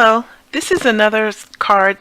Hello, this is another card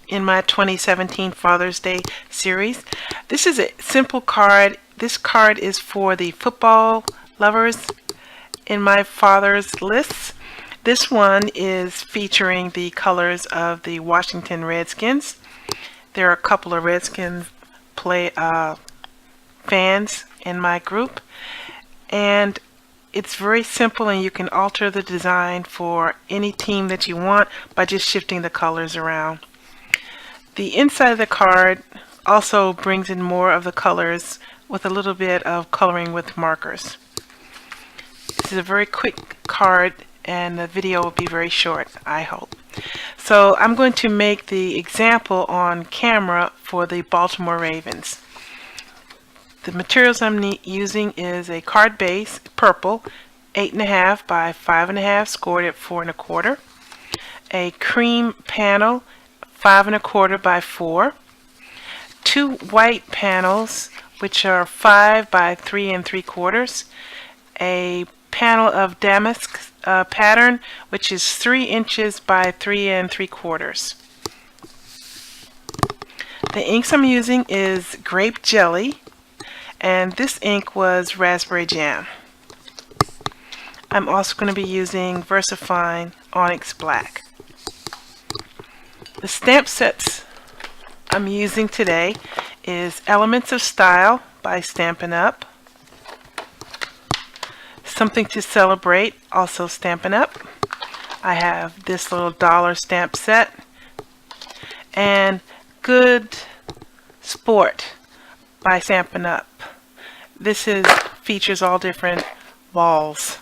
in my 2017 Father's Day series. This is a simple card. This card is for the football lovers in my father's lists. This one is featuring the colors of the Washington Redskins. There are a couple of Redskins fans in my group, and it's very simple, and you can alter the design for any team that you want by just shifting the colors around. The inside of the card also brings in more of the colors with a little bit of coloring with markers. This is a very quick card, and the video will be very short, I hope. So I'm going to make the example on camera for the Baltimore Ravens. The materials I'm using is a card base, purple, 8.5 by 5.5, scored at 4 1/4. A cream panel, 5 1/4 by 4. 2 white panels, which are 5 by 3 3/4. A panel of damask pattern, which is 3 inches by 3 3/4. The inks I'm using is grape jelly, and this ink was raspberry jam. I'm also going to be using Versafine Onyx black. The stamp sets I'm using today is Elements of Style by Stampin Up, Something to Celebrate, also Stampin Up. I have this little dollar stamp set, and Good Sport by Stampin Up. This features all different balls.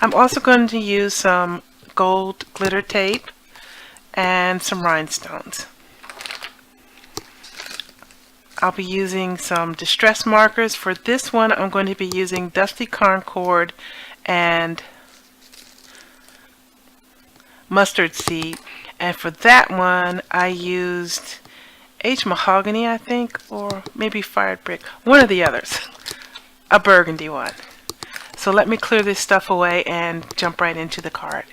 I'm also going to use some gold glitter tape and some rhinestones. I'll be using some distress markers. For this one, I'm going to be using Dusty Concord and Mustard Seed. And for that one, I used Mahogany, I think, or maybe Fired Brick, one of the others, a burgundy one. So let me clear this stuff away and jump right into the card.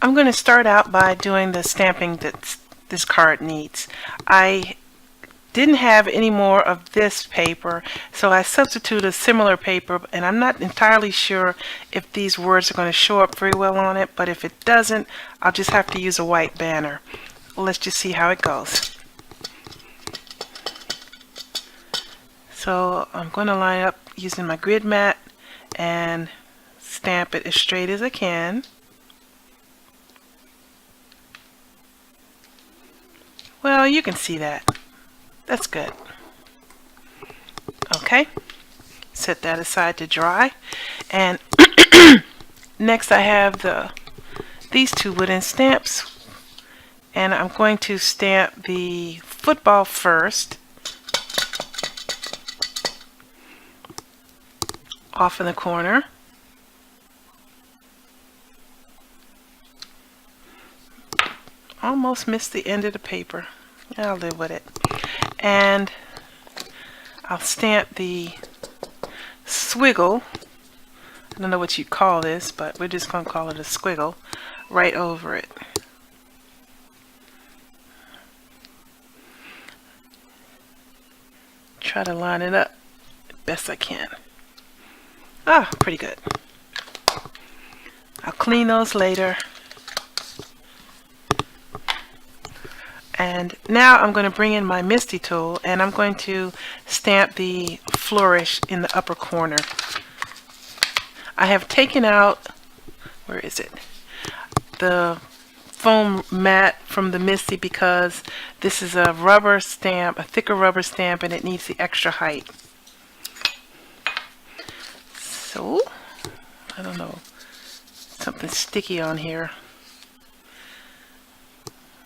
I'm going to start out by doing the stamping that this card needs. I didn't have any more of this paper, so I substituted a similar paper, and I'm not entirely sure if these words are going to show up very well on it, but if it doesn't, I'll just have to use a white banner. Let's just see how it goes. So I'm going to line up using my grid mat and stamp it as straight as I can. Well, you can see that. That's good. Okay, set that aside to dry, and next I have these two wooden stamps, and I'm going to stamp the football first, off in the corner. Almost missed the end of the paper. I'll live with it. And I'll stamp the swiggle. I don't know what you call this, but we're just going to call it a squiggle right over it. Try to line it up best I can. Ah, pretty good. I'll clean those later. And now I'm going to bring in my Misty tool, and I'm going to stamp the flourish in the upper corner. I have taken out, where is it? The foam mat from the Misty, because this is a rubber stamp, a thicker rubber stamp, and it needs the extra height. So, I don't know, something sticky on here.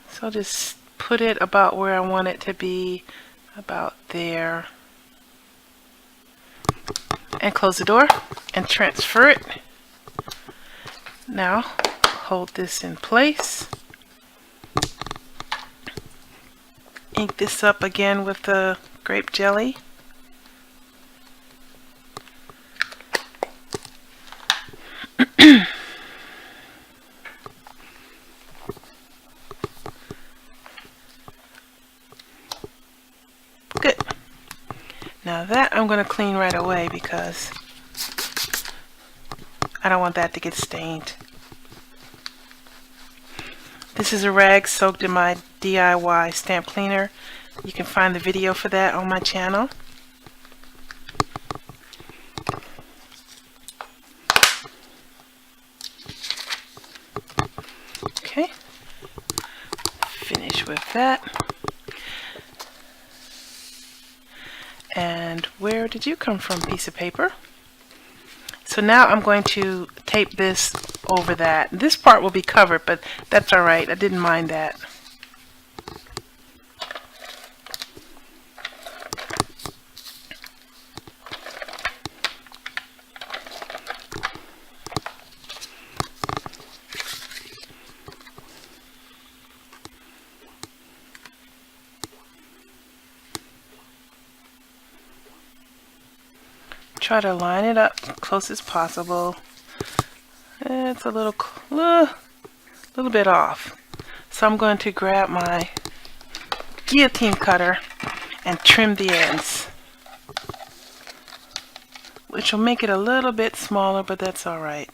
So I'll just put it about where I want it to be, about there, and close the door and transfer it. Now hold this in place, ink this up again with the grape jelly, Good. Now that I'm going to clean right away because I don't want that to get stained. This is a rag soaked in my DIY stamp cleaner. You can find the video for that on my channel. Okay, finish with that. And where did you come from, piece of paper? So now I'm going to tape this over that. This part will be covered, but that's all right. I didn't mind that. Try to line it up close as possible. It's a little bit off. So I'm going to grab my guillotine cutter and trim the ends, which will make it a little bit smaller, but that's all right.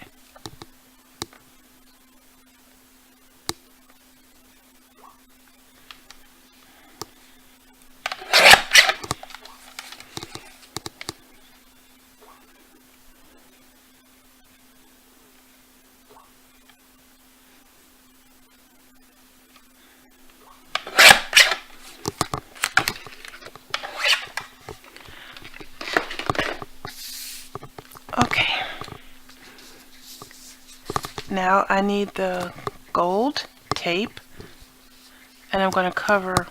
Okay, now I need the gold tape, and I'm going to cover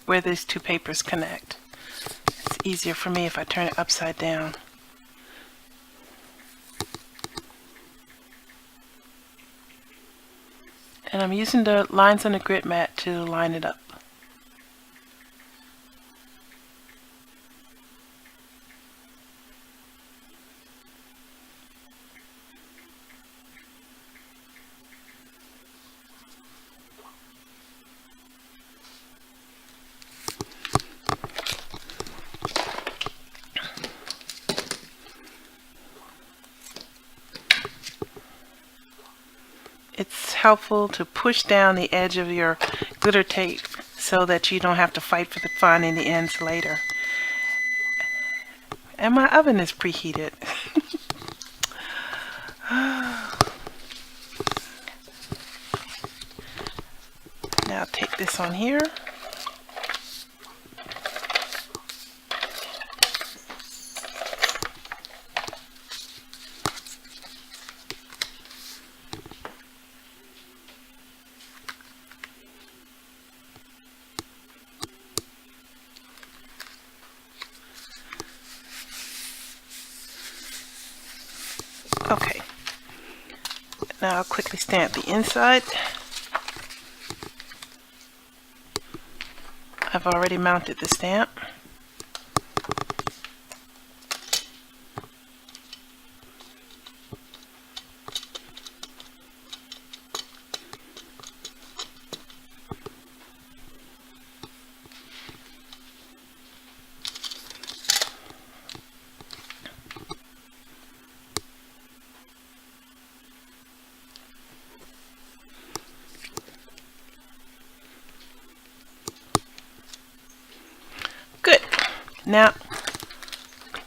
where these two papers connect. It's easier for me if I turn it upside down. And I'm using the lines on the grit mat to line it up. It's helpful to push down the edge of your glitter tape so that you don't have to fight for the finding the ends later. And my oven is preheated. Now take this on here. Okay, now I'll quickly stamp the inside. I've already mounted the stamp. Good. Now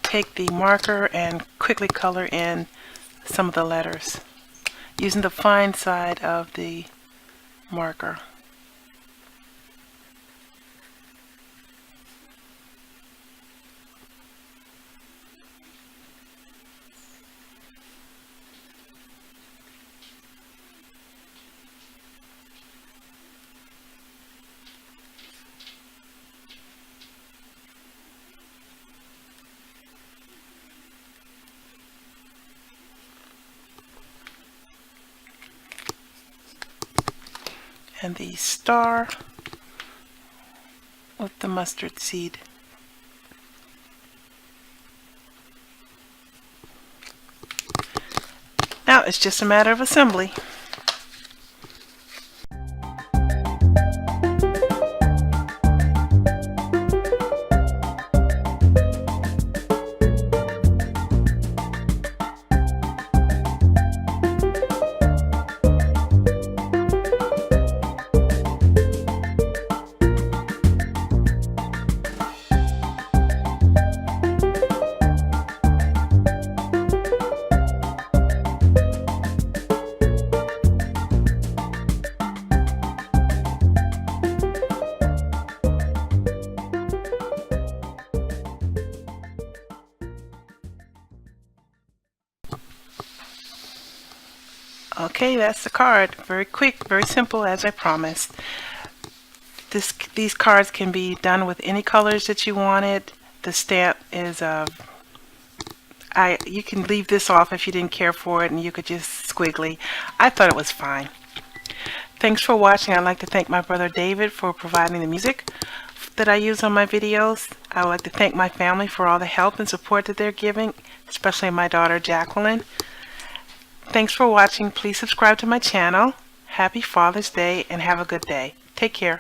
take the marker and quickly color in some of the letters using the fine side of the marker. And the star with the mustard seed. Now Now it's just a matter of assembly. Okay, that's the card. Very quick, very simple, as I promised. These cards can be done with any colors that you wanted. The stamp is you can leave this off if you didn't care for it, and you could just squiggly. I thought it was fine. Thanks for watching. I'd like to thank my brother David for providing the music that I use on my videos. I would like to thank my family for all the help and support that they're giving, especially my daughter Jacqueline. Thanks for watching. Please subscribe to my channel. Happy Father's Day and have a good day. Take care.